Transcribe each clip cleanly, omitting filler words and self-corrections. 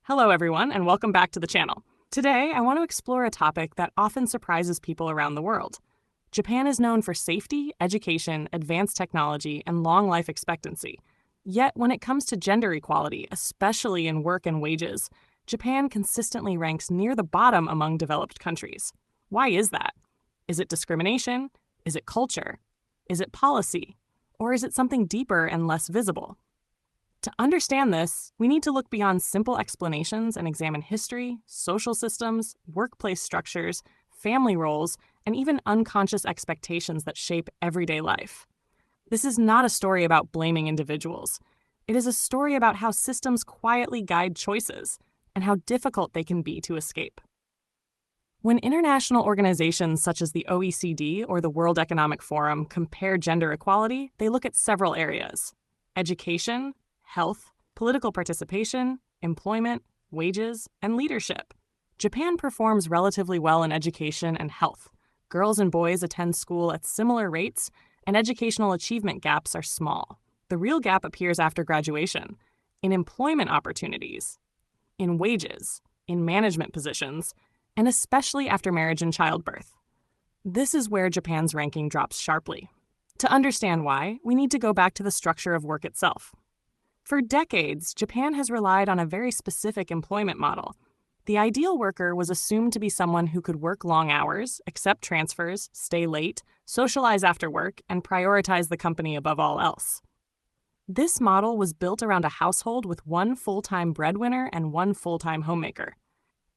Hello everyone, and welcome back to the channel. Today, I want to explore a topic that often surprises people around the world. Japan is known for safety, education, advanced technology, and long life expectancy. Yet, when it comes to gender equality, especially in work and wages, Japan consistently ranks near the bottom among developed countries. Why is that? Is it discrimination? Is it culture? Is it policy? Or is it something deeper and less visible? To understand this, we need to look beyond simple explanations and examine history, social systems, workplace structures, family roles, and even unconscious expectations that shape everyday life. This is not a story about blaming individuals. It is a story about how systems quietly guide choices and how difficult they can be to escape. When international organizations such as the OECD or the World Economic Forum compare gender equality, they look at several areas: education, health, political participation, employment, wages, and leadership. Japan performs relatively well in education and health. Girls and boys attend school at similar rates, and educational achievement gaps are small. The real gap appears after graduation, in employment opportunities, in wages, in management positions, and especially after marriage and childbirth. This is where Japan's ranking drops sharply. To understand why, we need to go back to the structure of work itself. For decades, Japan has relied on a very specific employment model. The ideal worker was assumed to be someone who could work long hours, accept transfers, stay late, socialize after work, and prioritize the company above all else. This model was built around a household with one full-time breadwinner and one full-time homemaker.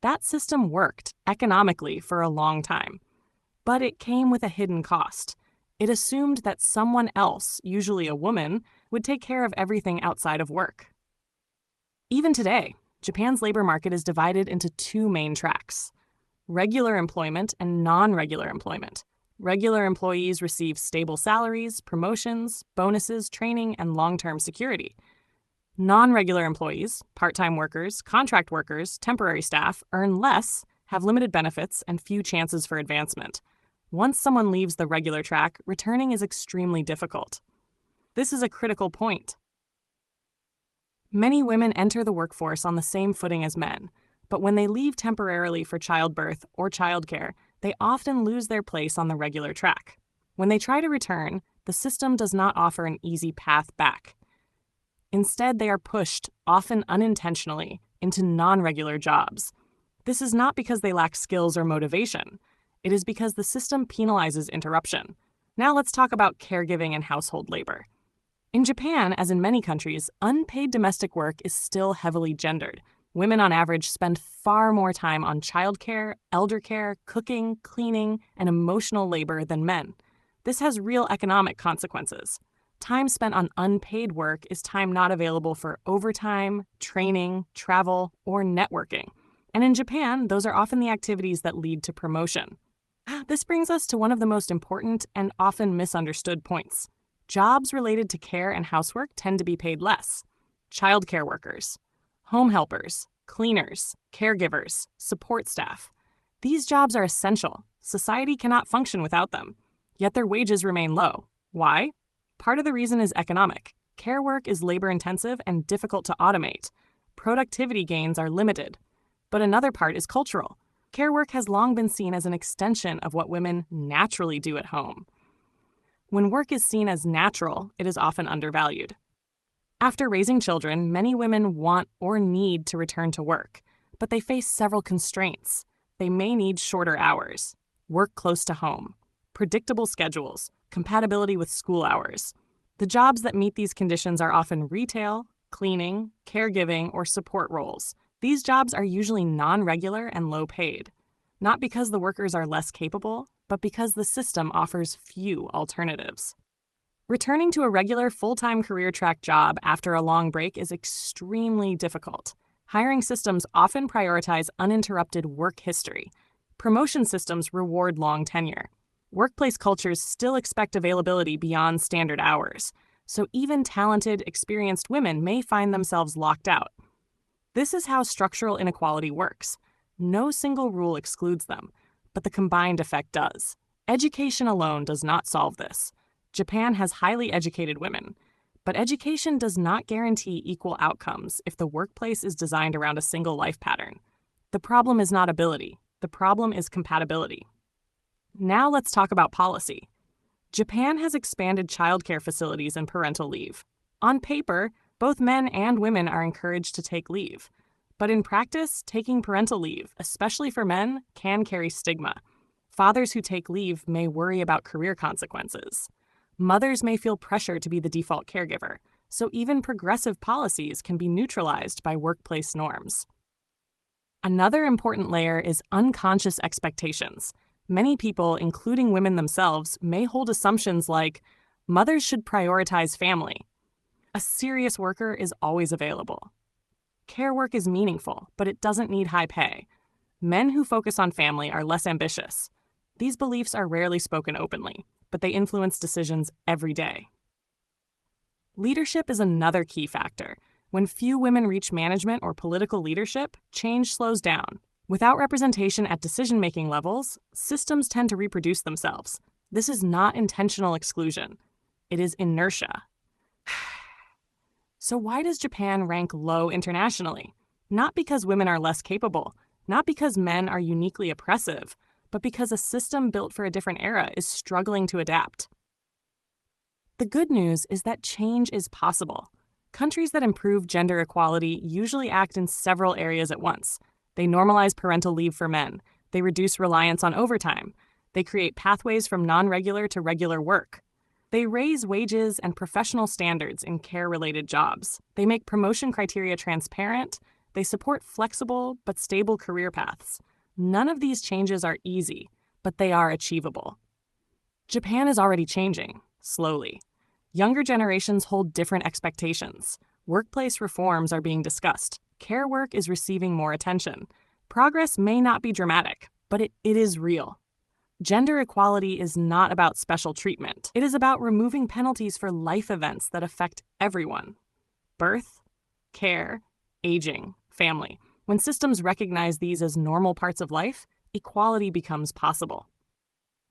That system worked economically for a long time, but it came with a hidden cost. It assumed that someone else, usually a woman, would take care of everything outside of work. Even today, Japan's labor market is divided into two main tracks: regular employment and non-regular employment. Regular employees receive stable salaries, promotions, bonuses, training, and long-term security. Non-regular employees, part-time workers, contract workers, temporary staff, earn less, have limited benefits, and few chances for advancement. Once someone leaves the regular track, returning is extremely difficult. This is a critical point. Many women enter the workforce on the same footing as men, but when they leave temporarily for childbirth or childcare, they often lose their place on the regular track. When they try to return, the system does not offer an easy path back. Instead, they are pushed, often unintentionally, into non-regular jobs. This is not because they lack skills or motivation. It is because the system penalizes interruption. Now let's talk about caregiving and household labor. In Japan, as in many countries, unpaid domestic work is still heavily gendered. Women on average spend far more time on childcare, elder care, cooking, cleaning, and emotional labor than men. This has real economic consequences. Time spent on unpaid work is time not available for overtime, training, travel, or networking. And in Japan, those are often the activities that lead to promotion. This brings us to one of the most important and often misunderstood points. Jobs related to care and housework tend to be paid less. Childcare workers, home helpers, cleaners, caregivers, support staff. These jobs are essential. Society cannot function without them. Yet their wages remain low. Why? Part of the reason is economic. Care work is labor-intensive and difficult to automate. Productivity gains are limited. But another part is cultural. Care work has long been seen as an extension of what women naturally do at home. When work is seen as natural, it is often undervalued. After raising children, many women want or need to return to work, but they face several constraints. They may need shorter hours, work close to home, predictable schedules, compatibility with school hours. The jobs that meet these conditions are often retail, cleaning, caregiving, or support roles. These jobs are usually non-regular and low-paid, not because the workers are less capable, but because the system offers few alternatives. Returning to a regular full-time career track job after a long break is extremely difficult. Hiring systems often prioritize uninterrupted work history. Promotion systems reward long tenure. Workplace cultures still expect availability beyond standard hours, so even talented, experienced women may find themselves locked out. This is how structural inequality works. No single rule excludes them, but the combined effect does. Education alone does not solve this. Japan has highly educated women, But education does not guarantee equal outcomes if the workplace is designed around a single life pattern. The problem is not ability. The problem is compatibility. Now let's talk about policy. Japan has expanded childcare facilities and parental leave. On paper, both men and women are encouraged to take leave. But in practice, taking parental leave, especially for men, can carry stigma. Fathers who take leave may worry about career consequences. Mothers may feel pressure to be the default caregiver, so even progressive policies can be neutralized by workplace norms. Another important layer is unconscious expectations. Many people, including women themselves, may hold assumptions like, mothers should prioritize family. A serious worker is always available. Care work is meaningful, but it doesn't need high pay. Men who focus on family are less ambitious. These beliefs are rarely spoken openly, but they influence decisions every day. Leadership is another key factor. When few women reach management or political leadership, change slows down. Without representation at decision-making levels, systems tend to reproduce themselves. This is not intentional exclusion. It is inertia. So why does Japan rank low internationally? Not because women are less capable, not because men are uniquely oppressive, but because a system built for a different era is struggling to adapt. The good news is that change is possible. Countries that improve gender equality usually act in several areas at once. They normalize parental leave for men. They reduce reliance on overtime. They create pathways from non-regular to regular work. They raise wages and professional standards in care-related jobs. They make promotion criteria transparent. They support flexible but stable career paths. None of these changes are easy, but they are achievable. Japan is already changing, slowly. Younger generations hold different expectations. Workplace reforms are being discussed. Care work is receiving more attention. Progress may not be dramatic, but it is real. Gender equality is not about special treatment. It is about removing penalties for life events that affect everyone. Birth, care, aging, family. When systems recognize these as normal parts of life, equality becomes possible.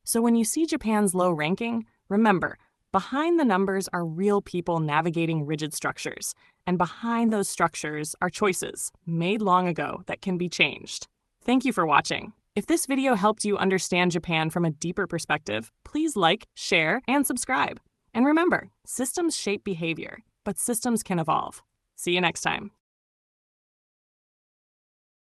So when you see Japan's low ranking, remember, behind the numbers are real people navigating rigid structures, and behind those structures are choices made long ago that can be changed. Thank you for watching. If this video helped you understand Japan from a deeper perspective, please like, share, and subscribe. And remember, systems shape behavior, but systems can evolve. See you next time.